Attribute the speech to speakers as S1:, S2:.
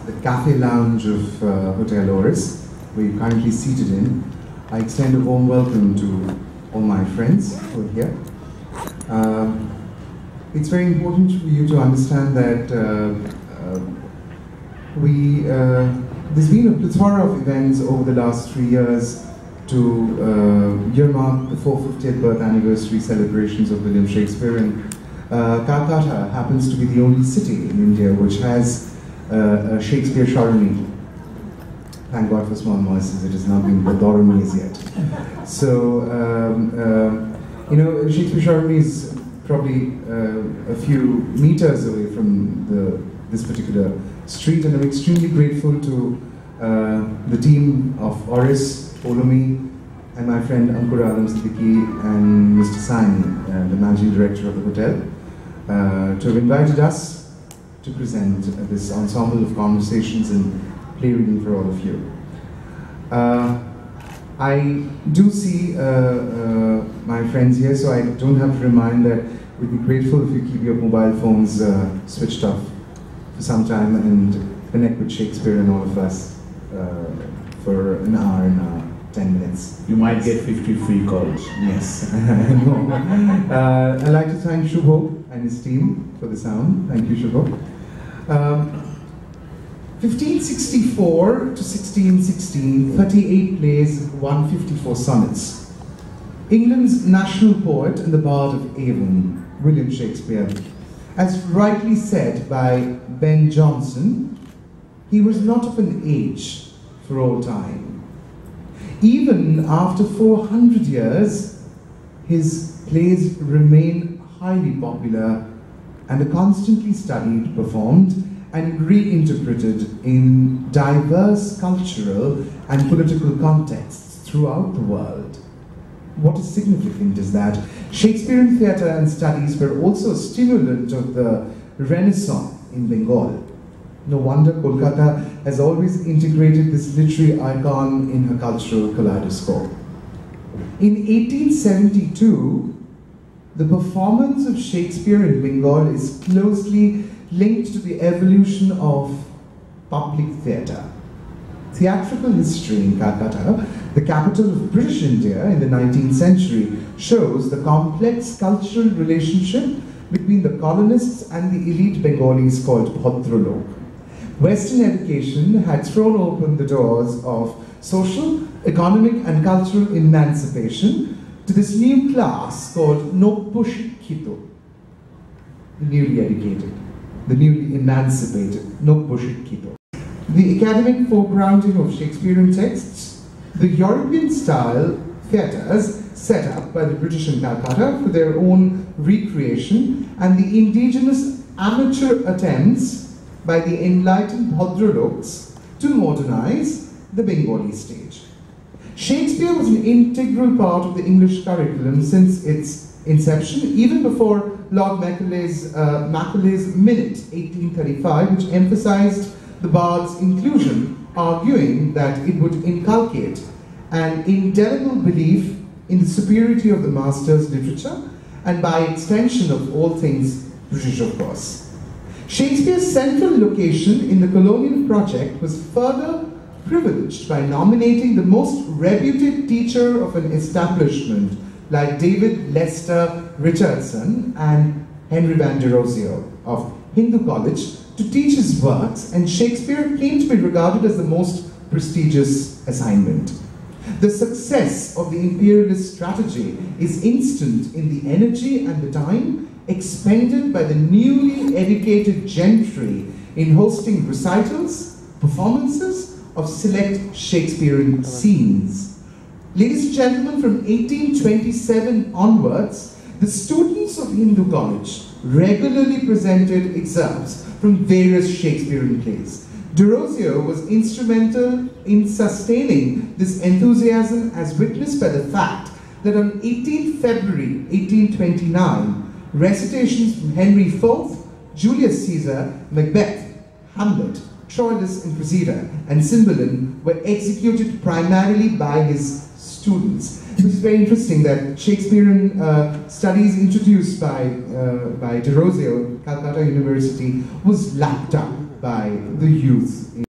S1: the cafe lounge of Hotel Oris, where you're currently seated in. I extend a warm welcome to all my friends who are here. It's very important for you to understand that there's been a plethora of events over the last 3 years to earmark the 450th birth anniversary celebrations of William Shakespeare, and Calcutta happens to be the only city in India which has a Shakespeare-Play. Thank God for small voices, it has not been Dorami as yet. So, you know, Shakespeare-Play is probably a few meters away from this particular street, and I'm extremely grateful to the team of Oris, Olomi, and my friend Ankur Alam Siddiqui and Mr. Saini, the managing director of the hotel, to have invited us to present this ensemble of conversations and play reading for all of you. I do see my friends here, so I don't have to remind that we'd be grateful if you keep your mobile phones switched off for some time and connect with Shakespeare and all of us for an hour and 10 minutes.
S2: You might get 50 free calls.
S1: Yes, I know. I'd like to thank Shubho and his team for the sound. Thank you, Shubho. 1564 to 1616, 38 plays, 154 sonnets. England's national poet and the Bard of Avon, William Shakespeare. As rightly said by Ben Jonson, he was not of an age for all time. Even after 400 years, his plays remain highly popular and are constantly studied, performed, and reinterpreted in diverse cultural and political contexts throughout the world. What is significant is that Shakespearean theatre and studies were also a stimulant of the Renaissance in Bengal. No wonder Kolkata has always integrated this literary icon in her cultural kaleidoscope. In 1872, the performance of Shakespeare in Bengal is closely linked to the evolution of public theatre. Theatrical history in Calcutta, the capital of British India in the 19th century, shows the complex cultural relationship between the colonists and the elite Bengalis called Bhadralok. Western education had thrown open the doors of social, economic, and cultural emancipation to this new class called Nobbushikito, the newly educated, the newly emancipated, Nobbushikito. The academic foregrounding of Shakespearean texts, the European-style theatres set up by the British in Calcutta for their own recreation, and the indigenous amateur attempts by the enlightened Bhadraloks to modernize the Bengali stage. Shakespeare was an integral part of the English curriculum since its inception, even before Lord Macaulay's Minute, 1835, which emphasized the bard's inclusion, arguing that it would inculcate an indelible belief in the superiority of the master's literature, and by extension of all things British, of course. Shakespeare's central location in the colonial project was further privileged by nominating the most reputed teacher of an establishment like David Lester Richardson and Henry Van der Rosio of Hindu College to teach his works, and Shakespeare came to be regarded as the most prestigious assignment. The success of the imperialist strategy is instant in the energy and the time expended by the newly educated gentry in hosting recitals, performances of select Shakespearean scenes. Ladies and gentlemen, from 1827 onwards, the students of Hindu College regularly presented excerpts from various Shakespearean plays. De Rosio was instrumental in sustaining this enthusiasm, as witnessed by the fact that on 18 February 1829, recitations from Henry IV, Julius Caesar, Macbeth, Hamlet, Troilus and Cressida, and Cymbeline were executed primarily by his students. Which is very interesting that Shakespearean studies introduced by De Rosio, Calcutta University, was lapped up by the youth.